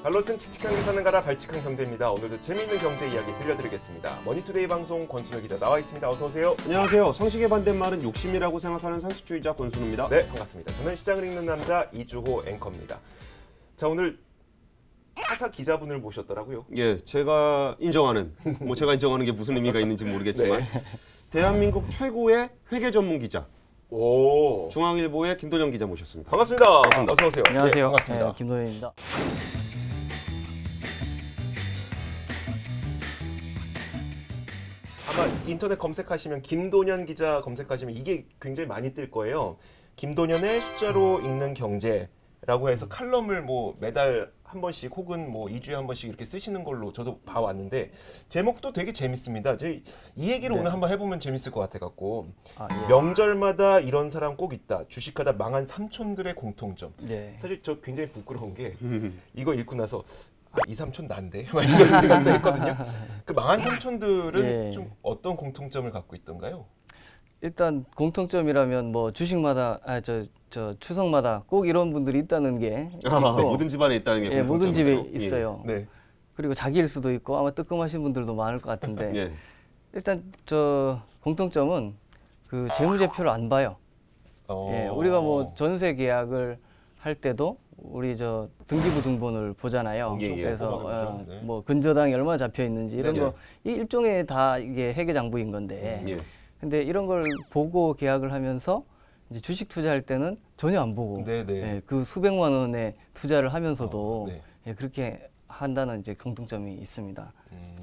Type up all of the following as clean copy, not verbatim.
발로슨 칙칙한 기사는 가라 발칙한 경제입니다. 오늘도 재미있는 경제 이야기 들려드리겠습니다. 머니투데이 방송 권순우 기자 나와 있습니다. 어서 오세요. 안녕하세요. 상식의 반대말은 욕심이라고 생각하는 상식주의자 권순우입니다. 네, 반갑습니다. 저는 시장을 읽는 남자 이주호 앵커입니다. 자, 오늘 타사 기자분을 모셨더라고요. 예, 제가 인정하는, 제가 인정하는 게 무슨 의미가 있는지 모르겠지만 네. 대한민국 최고의 회계 전문 기자, 오, 중앙일보의 김도영 기자 모셨습니다. 반갑습니다. 어서 오세요. 안녕하세요. 네, 반갑습니다. 네, 김도현입니다. 아마 인터넷 검색하시면 김도년 기자 검색하시면 이게 굉장히 많이 뜰 거예요. 김도년의 숫자로 읽는 경제라고 해서 칼럼을 뭐 매달 한 번씩 혹은 뭐 2주에 한 번씩 이렇게 쓰시는 걸로 저도 봐왔는데 제목도 되게 재밌습니다. 이 얘기를 네. 오늘 한번 해보면 재밌을 것 같아 갖고 예. 명절마다 이런 사람 꼭 있다. 주식하다 망한 삼촌들의 공통점. 네. 사실 저 굉장히 부끄러운 게 이거 읽고 나서 이 삼촌 난데? 막 이런 생각도 했거든요. 그 망한 삼촌들은 예. 좀 어떤 공통점을 갖고 있던가요? 일단 공통점이라면 뭐 주식마다 저 추석마다 꼭 이런 분들이 있다는 게 있고, 모든 집안에 있다는 게 예, 모든 집에 공통점이죠. 있어요. 네. 그리고 자기일 수도 있고 아마 뜨끔하신 분들도 많을 것 같은데 예. 일단 저 공통점은 그 재무제표를 안 봐요. 예, 우리가 뭐 전세 계약을 할 때도 우리 저 등기부 등본을 보잖아요. 예, 예. 그래서 네. 뭐 근저당이 얼마나 잡혀 있는지 이런 네네. 거 이 일종의 다 이게 회계 장부인 건데. 예. 근데 이런 걸 보고 계약을 하면서 이제 주식 투자할 때는 전혀 안 보고 네네. 예, 그 수백만 원의 투자를 하면서도 네. 예, 그렇게 한다는 이제 공통점이 있습니다.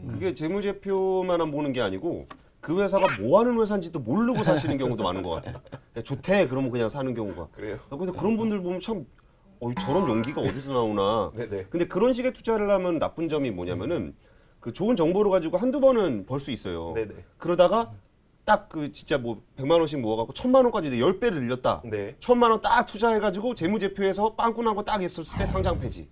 그게 재무제표만 보는 게 아니고 그 회사가 뭐 하는 회사인지도 모르고 사시는 경우도 많은 것 같아요. 야, 좋대 그러면 그냥 사는 경우가. 그래요? 그래서 그런 분들 보면 참 저런 용기가 어디서 나오나. 네네. 근데 그런 식의 투자를 하면 나쁜 점이 뭐냐면은 그 좋은 정보를 가지고 한두 번은 벌 수 있어요. 네네. 그러다가 딱 그 진짜 뭐 100만 원씩 모아갖고 1000만 원까지 10배를 늘렸다. 네. 1000만 원 딱 투자해가지고 재무제표에서 빵꾸난 거 딱 했었을 때 상장 폐지.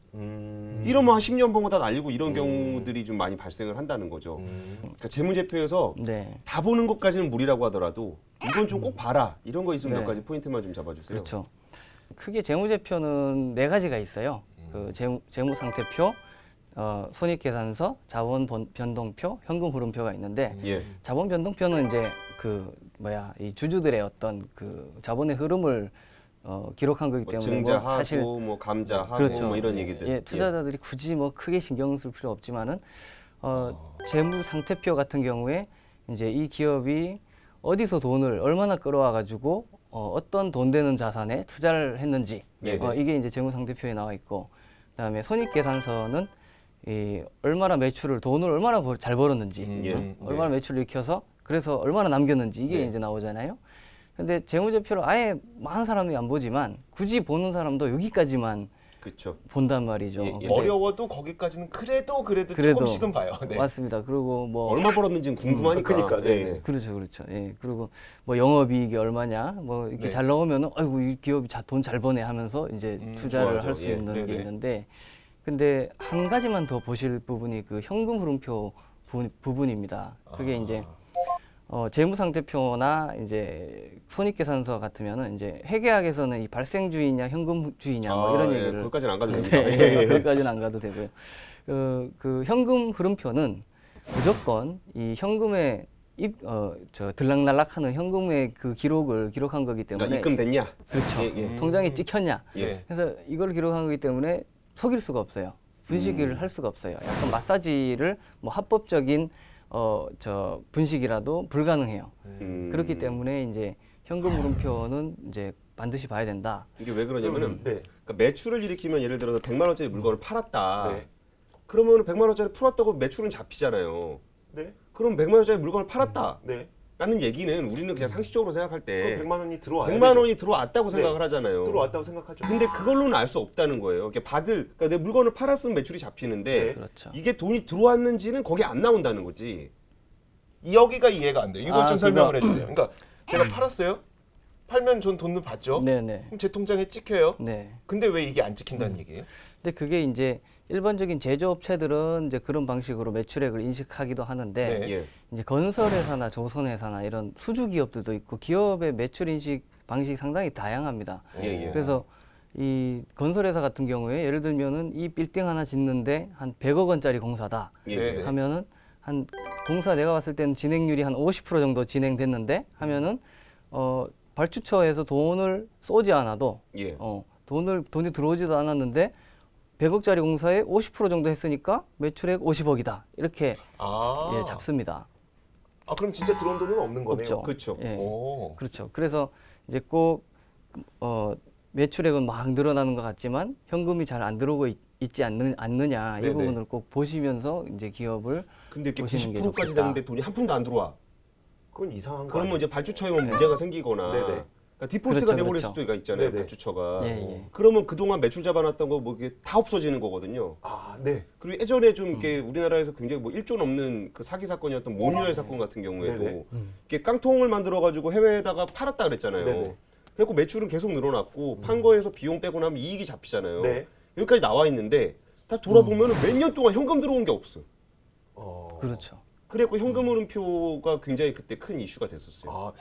이러면 한 10년 번 거 다 날리고 이런 경우들이 좀 많이 발생을 한다는 거죠. 그러니까 재무제표에서 네, 다 보는 것까지는 무리라고 하더라도 이건 좀 꼭 봐라. 이런 거 있으면 네. 몇 가지 포인트만 좀 잡아주세요. 그렇죠. 크게 재무제표는 네 가지가 있어요. 그 재무상태표, 손익계산서, 자본변동표, 현금흐름표가 있는데 예. 자본변동표는 이제 이 주주들의 어떤 그 자본의 흐름을 기록한 거기 뭐 때문에 증자하고 뭐 사실 뭐 감자하고 그렇죠. 뭐 이런 얘기들. 예, 투자자들이 굳이 뭐 크게 신경 쓸 필요 없지만은 재무상태표 같은 경우에 이제 이 기업이 어디서 돈을 얼마나 끌어와 가지고 어떤 돈 되는 자산에 투자를 했는지 예, 네. 이게 이제 재무상태표에 나와 있고 그다음에 손익계산서는 얼마나 돈을 얼마나 잘 벌었는지 예. 얼마나 매출을 익혀서 그래서 얼마나 남겼는지 이게 네. 이제 나오잖아요. 근데 재무제표를 아예 많은 사람이 안 보지만 굳이 보는 사람도 여기까지만 그렇죠. 본단 말이죠. 예, 예. 근데 어려워도 거기까지는 그래도 조금씩은 봐요. 네. 맞습니다. 그리고 뭐 얼마 벌었는지는 궁금하니까. 그러니까, 네. 네. 그렇죠. 예. 그리고 뭐 영업이익이 얼마냐, 뭐 이렇게 네. 잘 나오면은 아이고 이 기업이 돈 잘 버네 하면서 이제 투자를 좋아하죠. 할 수 예. 있는 게 네네. 있는데, 근데 한 가지만 더 보실 부분이 그 현금 흐름표 부분입니다. 그게 이제 재무상태표나 이제 손익계산서 같으면은 이제 회계학에서는 이 발생주의냐 현금주의냐 뭐 이런 얘기를 거기까지는 안 가도 됩니다. 네, 거기까지는 안 가도 되고요. 그 현금 흐름표는 무조건 이 현금의 들락날락하는 현금의 그 기록을 기록한 거기 때문에 그러니까 입금됐냐? 그렇죠. 예, 예. 통장에 찍혔냐. 예. 그래서 이걸 기록한 거기 때문에 속일 수가 없어요. 분식을 할 수가 없어요. 약간 마사지를 뭐 합법적인 분식이라도 불가능해요. 그렇기 때문에 이제 현금 흐름표는 이제 반드시 봐야 된다. 이게 왜 그러냐면은 네. 그러니까 매출을 일으키면 예를 들어서 100만 원짜리 물건을 팔았다. 네. 그러면 100만 원짜리 풀었다고 매출은 잡히잖아요. 네. 그럼 100만 원짜리 물건을 팔았다. 네. 라는 얘기는 우리는 그냥 상식적으로 생각할 때 그럼 100만 원이 들어와야 100만 되죠. 원이 들어왔다고 생각을 네. 하잖아요. 들어왔다고 생각하죠. 근데 그걸로는 알 수 없다는 거예요. 그러니까 내 물건을 팔았으면 매출이 잡히는데 네. 그렇죠. 이게 돈이 들어왔는지는 거기 안 나온다는 거지. 여기가 이해가 안 돼요. 이것 좀 아, 설명을 해주세요. 그러니까 제가 팔았어요. 팔면 전 돈을 받죠. 네네. 그럼 제 통장에 찍혀요. 네. 근데 왜 이게 안 찍힌다는 얘기예요? 근데 그게 이제 일반적인 제조업체들은 이제 그런 방식으로 매출액을 인식하기도 하는데 네. 예. 이제 건설회사나 조선회사나 이런 수주 기업들도 있고 기업의 매출 인식 방식이 상당히 다양합니다. 예, 예. 그래서 이 건설회사 같은 경우에 예를 들면은 이 빌딩 하나 짓는데 한 100억 원짜리 공사다 예. 하면은 한 공사 내가 봤을 때는 진행률이 한 50% 정도 진행됐는데 하면은 발주처에서 돈을 쏘지 않아도 예. 돈이 들어오지도 않았는데 100억짜리 공사에 50% 정도 했으니까 매출액 50억이다 이렇게 예, 잡습니다. 아 그럼 진짜 들어온 돈은 없는 거네요. 없죠. 그렇죠. 예. 오. 그렇죠. 그래서 이제 꼭 매출액은 막 늘어나는 것 같지만 현금이 잘 안 들어오고 있지 않느냐 이 네네. 부분을 꼭 보시면서 이제 기업을 근데 이렇게 보시는 게 90%까지 좋겠다. 되는데 돈이 한 푼도 안 들어와. 그건 이상한 거 그러면 아니에요? 이제 발주처에만 문제가 생기거나 네네. 그러니까 디폴트가 그렇죠, 돼버릴 그렇죠. 수도 있잖아요. 네네. 발주처가. 예, 예. 그러면 그동안 매출 잡아놨던 거 뭐 이게 다 없어지는 거거든요. 아 네. 그리고 예전에 좀 이렇게 우리나라에서 굉장히 뭐 1조 넘는 그 사기 사건이었던 모뉴엘 사건 같은 경우에도 네네. 이렇게 깡통을 만들어 가지고 해외에다가 팔았다 그랬잖아요. 네네. 그래서 매출은 계속 늘어났고 판 거에서 비용 빼고 나면 이익이 잡히잖아요. 네. 여기까지 나와 있는데 다 돌아보면 몇 년 동안 현금 들어온 게 없어. 그렇죠. 그래갖고 현금 흐름표가 굉장히 그때 큰 이슈가 됐었어요. 아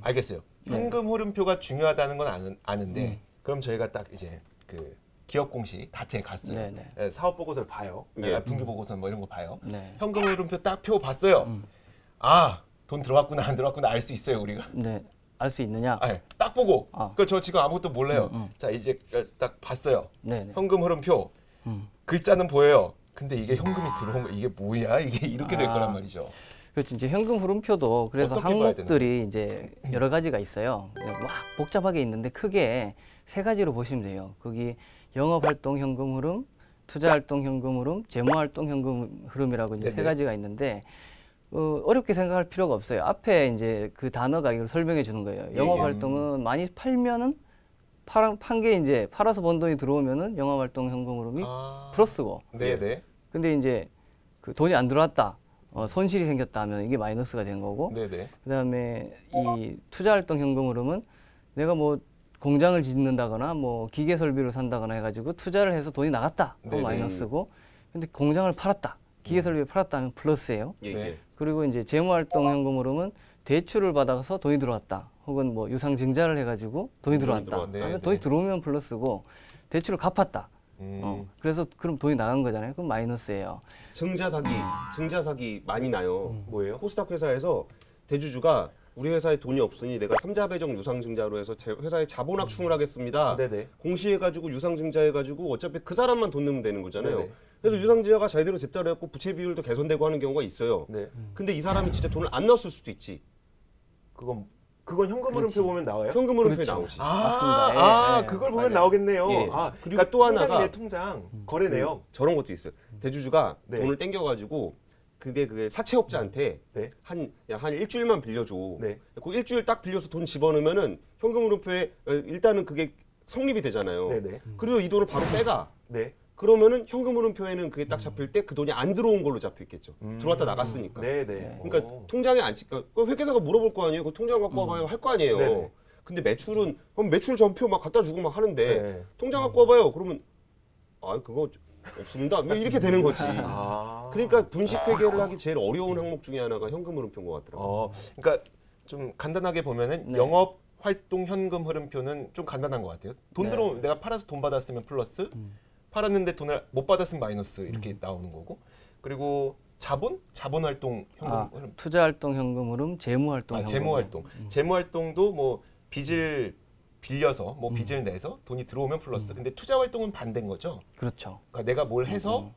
알겠어요. 현금 흐름표가 중요하다는 건 아는데 그럼 저희가 딱 이제 그 기업 공시 다트에 갔어요. 네네. 예, 사업 보고서를 봐요. 예. 분기 보고서 뭐 이런 거 봐요. 네. 현금 흐름표 딱 표 봤어요. 아 돈 들어왔구나 안 들어왔구나 알 수 있어요 우리가. 네. 알 수 있느냐? 아, 딱 보고. 아. 그 저 지금 아무것도 몰라요. 자 이제 딱 봤어요. 네네. 현금 흐름표. 글자는 보여요. 근데 이게 현금이 들어온 거 이게 뭐야? 이게 이렇게 될 거란 말이죠. 그렇죠. 이제 현금 흐름표도 그래서 어떻게 봐야 항목들이 이제 여러 가지가 있어요. 막 복잡하게 있는데 크게 세 가지로 보시면 돼요. 거기 영업활동 현금 흐름, 투자활동 현금 흐름, 재무활동 현금 흐름이라고 이제 세 네네. 가지가 있는데 어렵게 생각할 필요가 없어요. 앞에 이제 그 단어가 이걸 설명해 주는 거예요. 영업활동은 많이 팔면은 판 게 이제 팔아서 번 돈이 들어오면은 영업활동 현금 흐름이 플러스고. 네네. 근데 이제 그 돈이 안 들어왔다. 손실이 생겼다 하면 이게 마이너스가 된 거고. 네네. 그다음에 이 투자활동 현금 흐름은 내가 뭐 공장을 짓는다거나 뭐 기계 설비를 산다거나 해가지고 투자를 해서 돈이 나갔다. 그럼 네네. 마이너스고. 근데 공장을 팔았다. 기계 설비를 팔았다 하면 플러스예요. 예, 네. 예. 그리고 이제 재무활동 현금 흐름은 대출을 받아서 돈이 들어왔다. 혹은 뭐 유상증자를 해가지고 돈이 들어왔다. 들어왔네. 하면 네, 돈이 네. 들어오면 플러스고 대출을 갚았다. 그래서 그럼 돈이 나간 거잖아요. 그럼 마이너스예요. 증자 사기 많이 나요. 뭐예요? 코스닥 회사에서 대주주가 우리 회사에 돈이 없으니 내가 삼자 배정 유상증자로 해서 제 회사에 자본 확충을 하겠습니다. 네네. 공시해가지고 유상증자해가지고 어차피 그 사람만 돈 넣으면 되는 거잖아요. 네네. 그래서 유상증자가 제대로 됐다 그래갖고 부채 비율도 개선되고 하는 경우가 있어요. 네. 근데 이 사람이 진짜 돈을 안 넣었을 수도 있지. 그건 현금 흐름표 보면 나와요? 현금 흐름표에 그렇죠. 나오지. 맞습니다. 예, 예. 그걸 보면 맞아요. 나오겠네요. 예. 아, 그리고 그러니까 또 하나가 통장이네, 통장. 거래 내역. 저런 것도 있어요. 대주주가 네. 돈을 땡겨가지고 그게 사채업자한테 네. 한 일주일만 빌려줘. 네. 그 일주일 딱 빌려서 돈 집어넣으면은 현금 흐름표에 일단은 그게 성립이 되잖아요. 네네. 그리고 이 돈을 바로 빼가. 네. 그러면은 현금 흐름표에는 그게 딱 잡힐 때 그 돈이 안 들어온 걸로 잡혀 있겠죠. 들어왔다 나갔으니까. 네네. 그러니까 통장에 안 찍. 그 회계사가 물어볼 거 아니에요. 그 통장 갖고 와봐요. 할 거 아니에요. 네네. 근데 매출은 그럼 매출 전표 막 갖다 주고 막 하는데 네. 통장 갖고 와봐요. 그러면 그거 없습니다. 뭐 이렇게 되는 거지. 아. 그러니까 분식 회계를 하기 제일 어려운 항목 중에 하나가 현금 흐름표인 것 같더라고요. 그러니까 좀 간단하게 보면은 네. 영업 활동 현금 흐름표는 좀 간단한 것 같아요. 돈 네. 들어 내가 팔아서 돈 받았으면 플러스, 팔았는데 돈을 못 받았으면 마이너스 이렇게 나오는 거고. 그리고 자본 활동 현금 흐름. 투자활동 현금 흐름, 재무활동 현금 재무 흐름. 활동. 재무 활동도 뭐 빚을 빌려서 뭐 빚을 내서 돈이 들어오면 플러스. 근데 투자 활동은 반대인 거죠. 그렇죠. 그러니까 내가 뭘 해서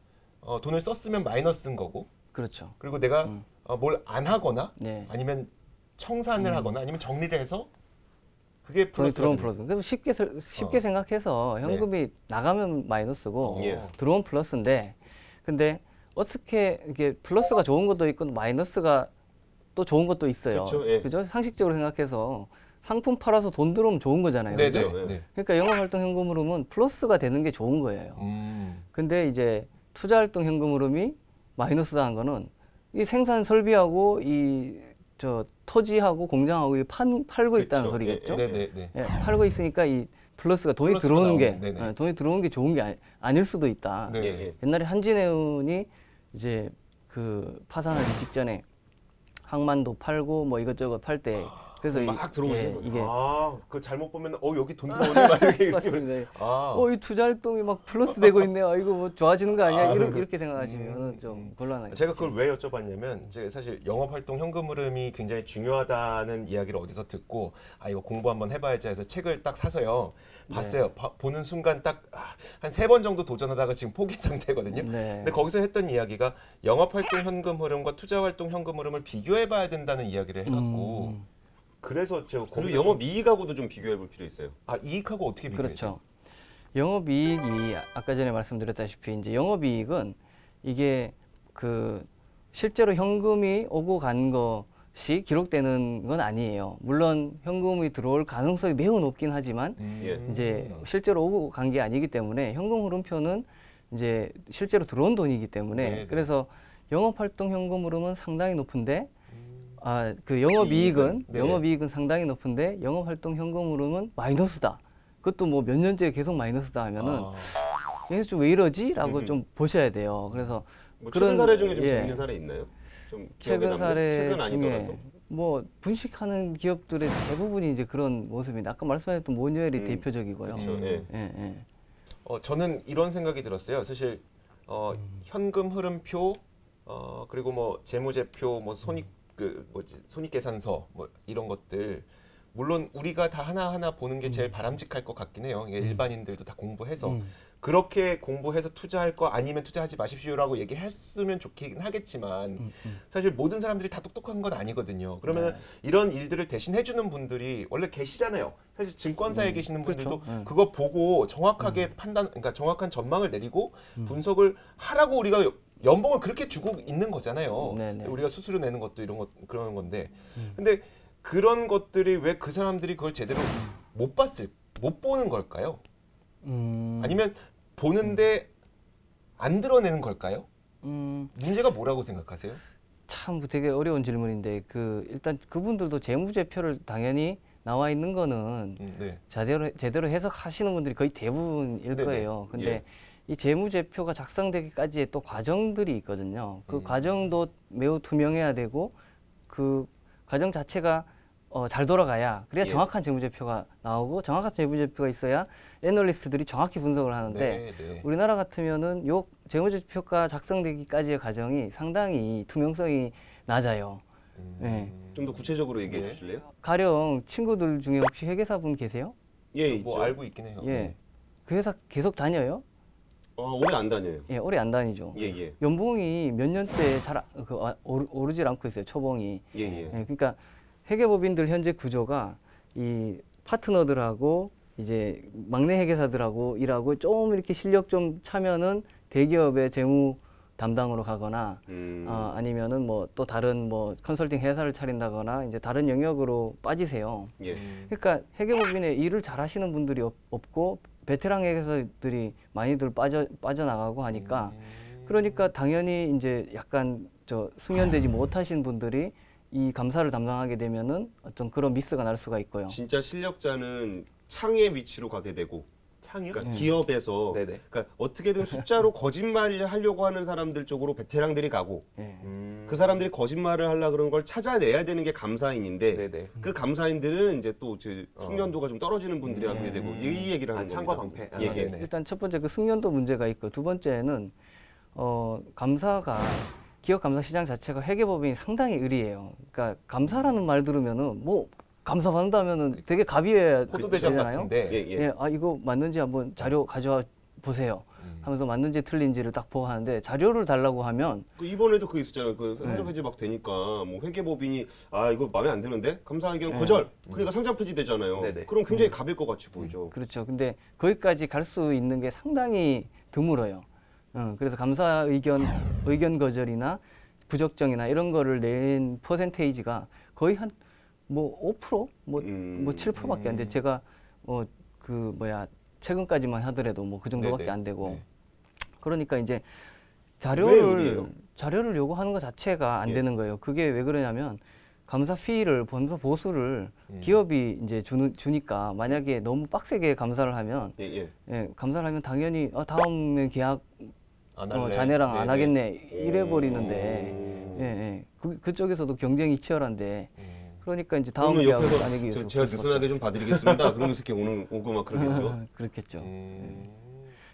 돈을 썼으면 마이너스인 거고. 그렇죠. 그리고 내가 뭘 안 하거나 네. 아니면 청산을 하거나 아니면 정리를 해서 그게 돈이 플러스가 들어오면 되는 플러스. 그럼 쉽게 생각해서 현금이 나가면 마이너스고 예. 들어오면 플러스인데, 근데 어떻게 이게 플러스가 좋은 것도 있고 마이너스가 또 좋은 것도 있어요. 그렇죠, 예. 그죠? 상식적으로 생각해서 상품 팔아서 돈 들어오면 좋은 거잖아요. 네네. 그죠? 그렇죠. 네. 그러니까 영업활동 현금 흐름은 플러스가 되는 게 좋은 거예요. 음. 근데 이제 투자활동 현금 흐름이 마이너스다는 거는 이 생산 설비하고 이 저 토지하고 공장하고 팔고 있다는 그렇죠. 소리겠죠. 네네네. 예, 팔고 있으니까 이 플러스가 돈이 플러스가 들어오는 게 나오는, 네네. 돈이 들어오는 게 좋은 게 아닐 수도 있다. 네. 예. 옛날에 한진해운이 이제 그 파산하기 직전에 항만도 팔고 뭐 이것저것 팔 때 그래서 막 들어오시는 예, 거죠. 이게 그 잘못 보면 여기 돈 들어오네 막 이렇게. 맞습니다. 아. 이 투자 활동이 막 플러스 되고 있네요. 이거 뭐 좋아지는 거 아니야? 이렇게 생각하시면 좀 곤란하죠. 제가 그걸 왜 여쭤봤냐면 제가 사실 영업활동 현금 흐름이 굉장히 중요하다는 이야기를 어디서 듣고 이거 공부 한번 해봐야지 해서 책을 딱 사서요. 봤어요. 보는 순간 딱 한 3번 정도 도전하다가 지금 포기 상태거든요. 네. 근데 거기서 했던 이야기가 영업활동 현금 흐름과 투자활동 현금 흐름을 비교해봐야 된다는 이야기를 해갖고 그래서 제가 그리고 거기서 영업 이익하고도 좀 비교해 볼 필요 있어요. 이익하고 어떻게 비교해요? 그렇죠. 영업이익이 아까 전에 말씀드렸다시피 이제 영업이익은 이게 그 실제로 현금이 오고 간 것이 기록되는 건 아니에요. 물론 현금이 들어올 가능성이 매우 높긴 하지만 예. 이제 실제로 오고 간 게 아니기 때문에 현금 흐름표는 이제 실제로 들어온 돈이기 때문에 네네. 그래서 영업활동 현금 흐름은 상당히 높은데 그 영업이익은 네네. 영업이익은 상당히 높은데 영업활동 현금 흐름은 마이너스다. 그것도 뭐 몇 년째 계속 마이너스다 하면은 얘 좀 왜 이러지?라고 좀 보셔야 돼요. 그래서 뭐 그런 최근 사례 중에 좀 예. 재밌는 사례 있나요? 좀 기억에 최근 남는? 사례 최근 중에 아니더라도. 뭐 분식하는 기업들의 대부분이 이제 그런 모습인데 아까 말씀하셨던 모니웰이 대표적이고요. 그렇죠. 예. 예. 저는 이런 생각이 들었어요. 사실 현금 흐름표 그리고 뭐 재무제표 뭐 손익계산서 뭐 이런 것들 물론 우리가 다 하나하나 보는 게 제일 바람직할 것 같긴 해요. 이게 일반인들도 다 공부해서 그렇게 공부해서 투자할 거 아니면 투자하지 마십시오라고 얘기했으면 좋긴 하겠지만 사실 모든 사람들이 다 똑똑한 건 아니거든요. 그러면 이런 일들을 대신 해주는 분들이 원래 계시잖아요. 사실 증권사에 계시는 분들도 그렇죠. 그거 보고 정확하게 그러니까 정확한 전망을 내리고 분석을 하라고 우리가 연봉을 그렇게 주고 있는 거잖아요. 네네. 우리가 수수료 내는 것도 이런 것 그런 건데, 근데 그런 것들이 왜 그 사람들이 그걸 제대로 못 보는 걸까요? 아니면 보는데 안 드러내는 걸까요? 문제가 뭐라고 생각하세요? 참 되게 어려운 질문인데 일단 그분들도 재무제표를 당연히 나와 있는 거는 네. 제대로 해석하시는 분들이 거의 대부분일 네네. 거예요. 근데 예. 이 재무제표가 작성되기까지의 또 과정들이 있거든요. 그 과정도 매우 투명해야 되고 그 과정 자체가 잘 돌아가야 그래야 예. 정확한 재무제표가 나오고 정확한 재무제표가 있어야 애널리스트들이 정확히 분석을 하는데 네. 우리나라 같으면은 요 재무제표가 작성되기까지의 과정이 상당히 투명성이 낮아요. 네. 좀 더 구체적으로 얘기해 주실래요? 가령 친구들 중에 혹시 회계사분 계세요? 예, 뭐 있죠. 알고 있긴 해요. 예. 그 회사 계속 다녀요? 오래 안 다녀요. 예, 오래 안 다니죠. 예. 연봉이 몇 년째 잘 오르질 않고 있어요. 초봉이. 예. 예, 그러니까 회계법인들 현재 구조가 이 파트너들하고 이제 막내 회계사들하고 일하고 좀 이렇게 실력 좀 차면은 대기업의 재무 담당으로 가거나 아니면은 뭐 또 다른 뭐 컨설팅 회사를 차린다거나 이제 다른 영역으로 빠지세요. 예. 그러니까 회계법인에 일을 잘하시는 분들이 없고 베테랑 회계사들이 많이들 빠져나가고 하니까 그러니까 당연히 이제 약간 숙련되지 못하신 분들이 이 감사를 담당하게 되면은 어떤 그런 미스가 날 수가 있고요. 진짜 실력자는 창의 위치로 가게 되고 창이요? 그러니까 기업에서 네네. 그러니까 어떻게든 숫자로 거짓말을 하려고 하는 사람들 쪽으로 베테랑들이 가고 예. 그 사람들이 거짓말을 하려고 그런 걸 찾아내야 되는 게 감사인인데 네네. 그 감사인들은 이제 또 숙련도가 좀 떨어지는 분들이 하게 되고 이 얘기를 하는 창과 겁니다. 방패. 예. 네네. 일단 첫 번째 그 숙련도 문제가 있고 두 번째는 감사가 기업 감사 시장 자체가 회계법인이 상당히 의리해요. 그러니까 감사라는 말 들으면은 뭐 감사 받는다면은 되게 가비해야 포도대장 되잖아요. 같은데. 예. 이거 맞는지 한번 자료 가져와 보세요. 하면서 맞는지 틀린지를 딱 보고 하는데 자료를 달라고 하면 그 이번에도 그거 있었잖아요. 그 상장 폐지 막 되니까 뭐 회계법인이 이거 마음에 안 드는데 감사 의견 거절. 그러니까 상장 폐지 되잖아요. 네네. 그럼 굉장히 가빌 것 같이 보이죠. 그렇죠. 근데 거기까지 갈 수 있는 게 상당히 드물어요. 그래서 감사 의견 거절이나 부적정이나 이런 거를 낸 퍼센테이지가 거의 한 뭐 5%, 뭐 7%밖에 안 돼. 제가 최근까지만 하더라도 뭐 그 정도밖에 네네. 안 되고. 네. 그러니까 이제 왜 자료를 요구하는 것 자체가 안 예. 되는 거예요. 그게 왜 그러냐면 감사 피를 본사 보수를 기업이 이제 주니까 만약에 너무 빡세게 감사를 하면 예. 감사를 하면 당연히 다음에 계약 안 할래. 자네랑 안 네네. 하겠네 이래 버리는데 그쪽에서도 경쟁이 치열한데 그러니까 이제 다음 그러면 계약을 옆에서 만약에 위해서 제가 느슨하게 좀 봐드리겠습니다. 그러면서 이렇게 오고 막 그러겠죠. 그렇겠죠.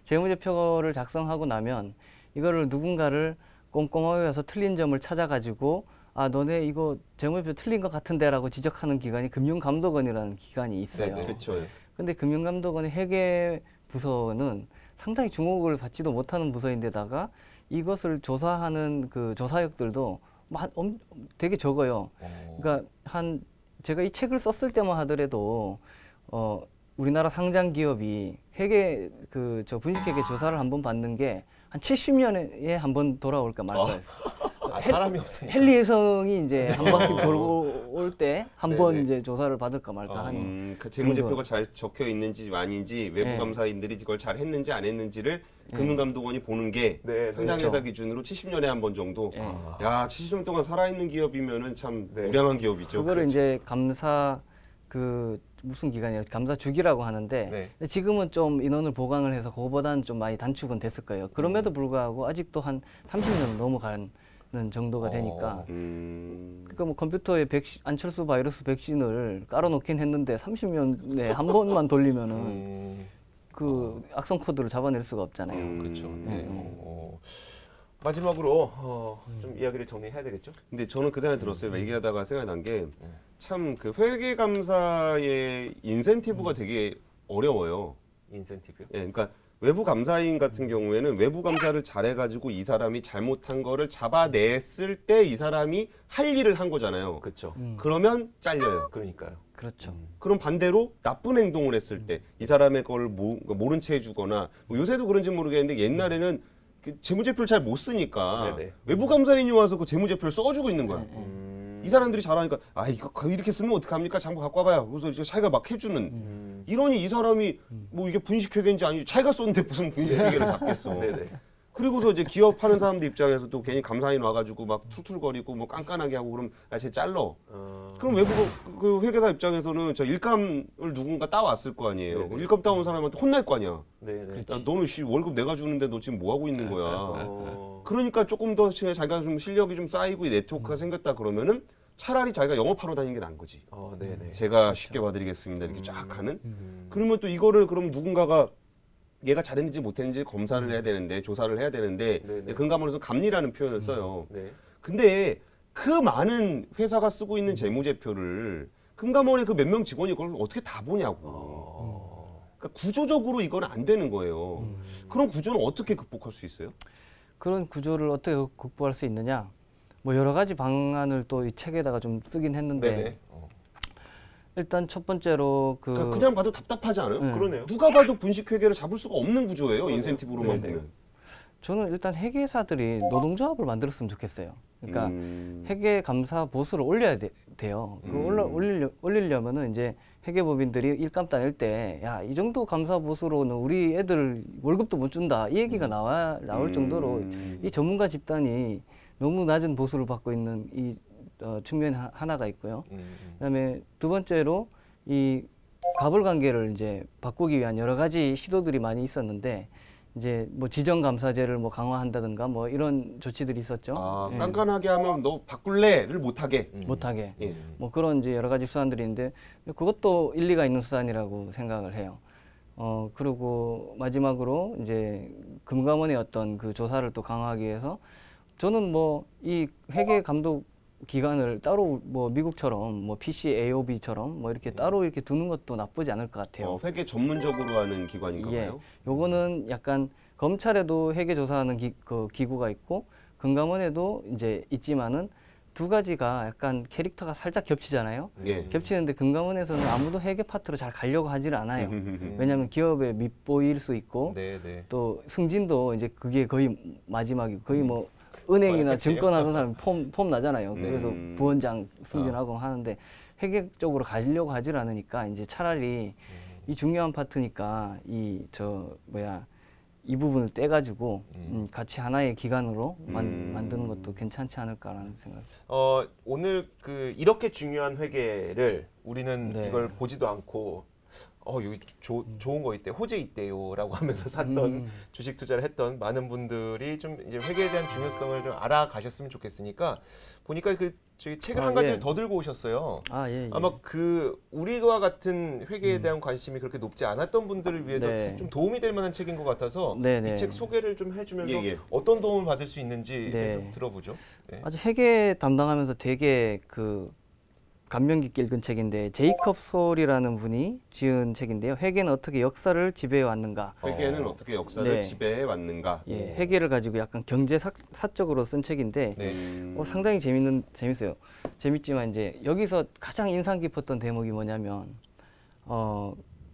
재무제표를 작성하고 나면 이거를 누군가를 꼼꼼하게 와서 틀린 점을 찾아가지고 아 너네 이거 재무제표 틀린 것 같은데라고 지적하는 기관이 금융감독원이라는 기관이 있어요. 네네. 그렇죠. 근데 금융감독원의 회계 부서는 상당히 주목을 받지도 못하는 부서인데다가 이것을 조사하는 그 조사역들도 되게 적어요. 그러니까 제가 이 책을 썼을 때만 하더라도 우리나라 상장 기업이 회계 분식회계 조사를 한번 받는 게 한 70년에 한 번 돌아올까 말까 했어요. 사람이 없으니까. 헨리혜성이 이제 한 바퀴 돌고 올 때 한 번 네네. 이제 조사를 받을까 말까 하는. 그 재무제표가 잘 적혀 있는지 아닌지 외부 네. 감사인들이 이걸 잘 했는지 안 했는지를 금융감독원이 보는 게 네, 상장회사 그렇죠. 기준으로 70년에 한 번 정도. 네. 야, 70년 동안 살아있는 기업이면은 참 네. 우량한 기업이죠. 그거를 그렇죠. 이제 감사 무슨 기관이에요? 감사 주기라고 하는데 네. 근데 지금은 좀 인원을 보강을 해서 그거보다는 좀 많이 단축은 됐을 거예요. 그럼에도 불구하고 아직도 한 30년 넘어가는 정도가 되니까 그러니까 뭐 컴퓨터에 안철수 바이러스 백신을 깔아놓긴 했는데 30년에 한 번만 돌리면은 그 악성 코드를 잡아낼 수가 없잖아요. 그렇죠. 네. 마지막으로 좀 이야기를 정리해야 되겠죠? 근데 저는 그 생각이 들었어요. 얘기하다가 생각난 게 참 그 회계 감사의 인센티브가 되게 어려워요. 인센티브요? 예, 그러니까 외부 감사인 같은 경우에는 외부 감사를 잘해가지고 이 사람이 잘못한 거를 잡아냈을 때 이 사람이 할 일을 한 거잖아요. 그렇죠. 그러면 잘려요. 그러니까요. 그렇죠. 그럼 반대로 나쁜 행동을 했을 때 이 사람의 걸 모른 채 해주거나 뭐 요새도 그런지 모르겠는데 옛날에는 그 재무제표를 잘 못 쓰니까 네네. 외부 감사인이 와서 그 재무제표를 써주고 있는 거야. 이 사람들이 잘하니까 아 이거 이렇게 쓰면 어떡합니까? 장부 갖고 와봐요. 그래서 이제 자기가 막 해주는. 이러니 이 사람이 뭐 이게 분식회계인지 아닌지 자기가 썼는데 무슨 분식회계를 잡겠어. 네네. 그리고서 이제 기업하는 사람들 입장에서 또 괜히 감사인 와가지고 막 툴툴거리고 뭐 깐깐하게 하고 그럼 쟤 잘러. 그럼 외부 그 회계사 입장에서는 저 일감을 누군가 따왔을 거 아니에요. 네네. 그럼 일감 따온 사람한테 혼날 거 아니야. 네네. 야, 너는 월급 내가 주는데 너 지금 뭐 하고 있는 거야. 어. 그러니까 조금 더 자기가 좀 실력이 좀 쌓이고 네트워크가 생겼다 그러면은 차라리 자기가 영업하러 다니는 게 나은 거지. 네네. 제가 쉽게 봐드리겠습니다. 이렇게 쫙 하는. 그러면 또 이거를 그럼 누군가가 얘가 잘했는지 못했는지 검사를 해야 되는데 조사를 해야 되는데 네네. 금감원에서 감리라는 표현을 써요. 네. 근데 그 많은 회사가 쓰고 있는 재무제표를 금감원의 그 몇 명 직원이 그걸 어떻게 다 보냐고. 그러니까 구조적으로 이건 안 되는 거예요. 그런 구조는 어떻게 극복할 수 있어요? 그런 구조를 어떻게 극복할 수 있느냐? 뭐 여러 가지 방안을 또 이 책에다가 좀 쓰긴 했는데 네네. 일단 첫 번째로 그러니까 그냥 봐도 답답하지 않아요? 그러네요. 누가 봐도 분식회계를 잡을 수가 없는 구조예요. 그러네요. 인센티브로만 네네. 보면. 저는 일단 회계사들이 노동조합을 만들었으면 좋겠어요. 그러니까 회계 감사 보수를 올려야 돼요. 올리려면은 이제 회계법인들이 일감 따낼 때, 야, 이 정도 감사 보수로는 우리 애들 월급도 못 준다. 이 얘기가 나올 정도로 이 전문가 집단이 너무 낮은 보수를 받고 있는 이 측면이 하나가 있고요. 그다음에 두 번째로 이 가불 관계를 이제 바꾸기 위한 여러 가지 시도들이 많이 있었는데 이제 뭐 지정 감사제를 뭐 강화한다든가 뭐 이런 조치들이 있었죠. 아, 예. 깐깐하게 하면 너 바꿀래를 못하게. 못하게 예. 뭐 그런 이제 여러 가지 수단들이 있는데 그것도 일리가 있는 수단이라고 생각을 해요. 그리고 마지막으로 이제 금감원의 어떤 그 조사를 또 강화하기 위해서 저는 뭐 이 회계 감독 기관을 따로 뭐 미국처럼 뭐 PCAOB처럼 뭐 이렇게 따로 이렇게 두는 것도 나쁘지 않을 것 같아요. 회계 전문적으로 하는 기관인가 예, 봐요. 요거는 약간 검찰에도 회계 조사하는 그 기구가 있고 금감원에도 이제 있지만은 두 가지가 약간 캐릭터가 살짝 겹치잖아요. 예. 겹치는데 금감원에서는 아무도 회계 파트로 잘 가려고 하지를 않아요. 왜냐하면 기업에 밑보일 수 있고 네네. 또 승진도 이제 그게 거의 마지막이고 거의 뭐 은행이나 그치. 증권하는 사람 폼 나잖아요. 그래서 부원장 승진하고 하는데 회계 쪽으로 가려고 하질 않으니까 이제 차라리 이 중요한 파트니까 이 부분을 떼가지고 같이 하나의 기관으로 만드는 것도 괜찮지 않을까라는 생각. 오늘 이렇게 중요한 회계를 우리는 네. 이걸 보지도 않고 여기 좋은 거 있대, 호재 있대요라고 하면서 샀던 주식 투자를 했던 많은 분들이 좀 이제 회계에 대한 중요성을 좀 알아가셨으면 좋겠으니까 보니까 그 저기 책을 아, 한 가지를 예. 더 들고 오셨어요. 아, 예, 예. 아마 그 우리와 같은 회계에 대한 관심이 그렇게 높지 않았던 분들을 위해서 네. 좀 도움이 될 만한 책인 것 같아서 네, 네. 이 책 소개를 좀 해주면서 예, 예. 어떤 도움을 받을 수 있는지 네. 좀 들어보죠. 네. 아주 회계 담당하면서 되게 그 감명 깊게 읽은 책인데 제이컵 솔이라는 분이 지은 책인데요. 회계는 어떻게 역사를 지배해 왔는가. 회계는 어떻게 역사를 네. 지배해 왔는가. 예, 회계를 가지고 약간 경제 사적으로 쓴 책인데 네. 상당히 재밌어요. 재밌지만 이제 여기서 가장 인상 깊었던 대목이 뭐냐면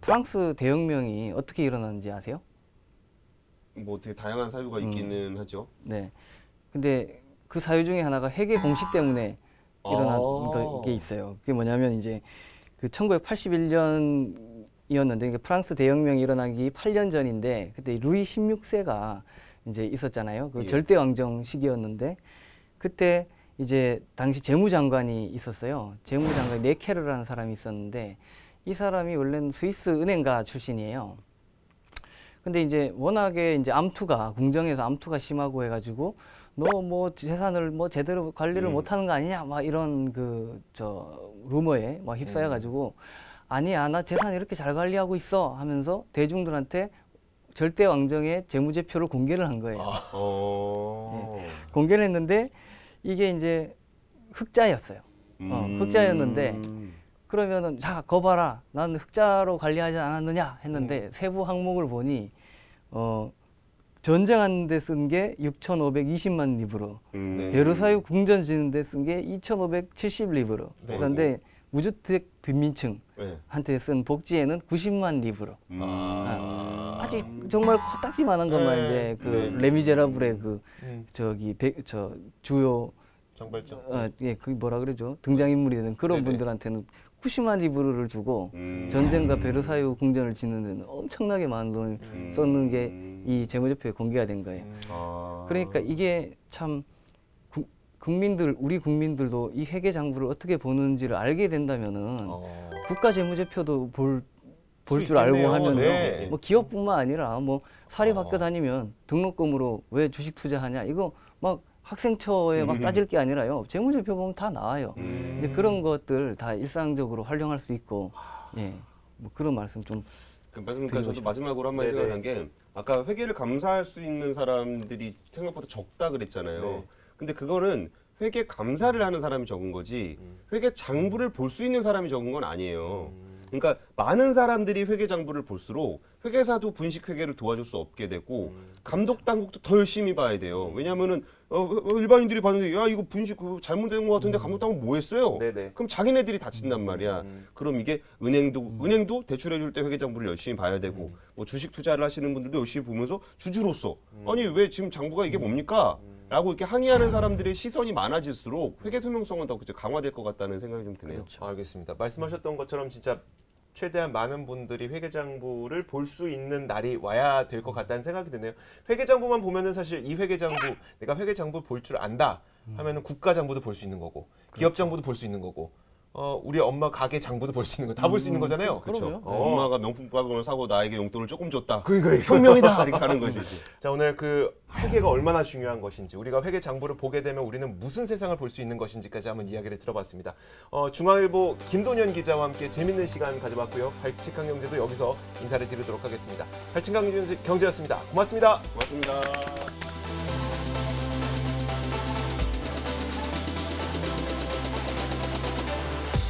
프랑스 대혁명이 어떻게 일어났는지 아세요? 뭐 되게 다양한 사유가 있기는 하죠. 네. 근데 그 사유 중에 하나가 회계 공시 때문에 일어난 게 있어요. 그게 뭐냐면 이제 그 1981년이었는데 프랑스 대혁명이 일어나기 8년 전인데 그때 루이 16세가 이제 있었잖아요. 그 예. 절대 왕정 시기였는데 그때 이제 당시 재무장관이 있었어요. 재무장관 네케르라는 사람이 있었는데 이 사람이 원래는 스위스 은행가 출신이에요. 근데 이제 워낙에 이제 궁정에서 암투가 심하고 해가지고 너 뭐 재산을 뭐 제대로 관리를 못하는 거 아니냐 막 이런 루머에 막 휩싸여가지고 아니야 나 재산 이렇게 잘 관리하고 있어 하면서 대중들한테 절대 왕정의 재무제표를 공개를 한 거예요. 공개를 했는데 이게 이제 흑자였어요. 흑자였는데 그러면은 자, 거 봐라. 난 흑자로 관리하지 않았느냐 했는데 세부 항목을 보니 전쟁하는데 쓴 게 6,520만 리브르, 베르사유 궁전 짓는데 쓴 게 2,570 리브르. 네. 그런데 무주택 빈민층한테 네. 쓴 복지에는 90만 리브르. 아직 정말 코딱지만한 것만 네. 이제 그 네. 레미제라블의 그 음. 주요 정발적. 예, 그 뭐라 그러죠? 등장인물이 된 그런 네네. 분들한테는 90만 리브르를 주고 전쟁과 베르사유 궁전을 짓는 데는 엄청나게 많은 돈을 썼는 게 이 재무제표에 공개가 된 거예요. 그러니까 이게 참 우리 국민들도 이 회계 장부를 어떻게 보는지를 알게 된다면은 국가 재무제표도 볼 줄 알고 있겠네요. 하면요. 네. 뭐 기업뿐만 아니라 뭐 사립학교 다니면 등록금으로 왜 주식 투자하냐 이거 막 학생처에 막 따질 게 아니라요. 재무제표 보면 다 나와요. 이제 그런 것들 다 일상적으로 활용할 수 있고, 예, 뭐 그런 말씀 좀. 그러니까 저도 마지막으로 한 마디 네네. 생각한 게 아까 회계를 감사할 수 있는 사람들이 생각보다 적다 그랬잖아요. 네. 근데 그거는 회계 감사를 하는 사람이 적은 거지 회계 장부를 볼 수 있는 사람이 적은 건 아니에요. 그러니까 많은 사람들이 회계 장부를 볼수록 회계사도 분식 회계를 도와줄 수 없게 되고 감독 당국도 더 열심히 봐야 돼요. 왜냐하면은 일반인들이 봤는데 야 이거 분식 그거 잘못된 것 같은데 감독 당국 뭐 했어요? 네네. 그럼 자기네들이 다친단 말이야. 그럼 이게 은행도 대출해줄 때 회계 장부를 열심히 봐야 되고 뭐 주식 투자를 하시는 분들도 열심히 보면서 주주로서 아니 왜 지금 장부가 이게 뭡니까? 라고 이렇게 항의하는 사람들의 시선이 많아질수록 회계 투명성은 더 강화될 것 같다는 생각이 좀 드네요. 그렇죠. 알겠습니다. 말씀하셨던 것처럼 진짜 최대한 많은 분들이 회계장부를 볼 수 있는 날이 와야 될 것 같다는 생각이 드네요. 회계장부만 보면은 사실 이 회계장부 내가 회계장부 볼 줄 안다 하면은 국가장부도 볼 수 있는 거고 기업장부도 볼 수 있는 거고 우리 엄마 가게 장부도 볼 수 있는 거 다 볼 수 있는 거잖아요. 그럼요. 엄마가 명품 가방을 사고 나에게 용돈을 조금 줬다. 그러니까 혁명이다 이렇게 하는 것이지. 자, 오늘 그 회계가 얼마나 중요한 것인지 우리가 회계 장부를 보게 되면 우리는 무슨 세상을 볼 수 있는 것인지까지 한번 이야기를 들어봤습니다. 중앙일보 김도년 기자와 함께 재밌는 시간 가져봤고요. 발칙한 경제도 여기서 인사를 드리도록 하겠습니다. 발칙한 경제였습니다. 고맙습니다. 고맙습니다.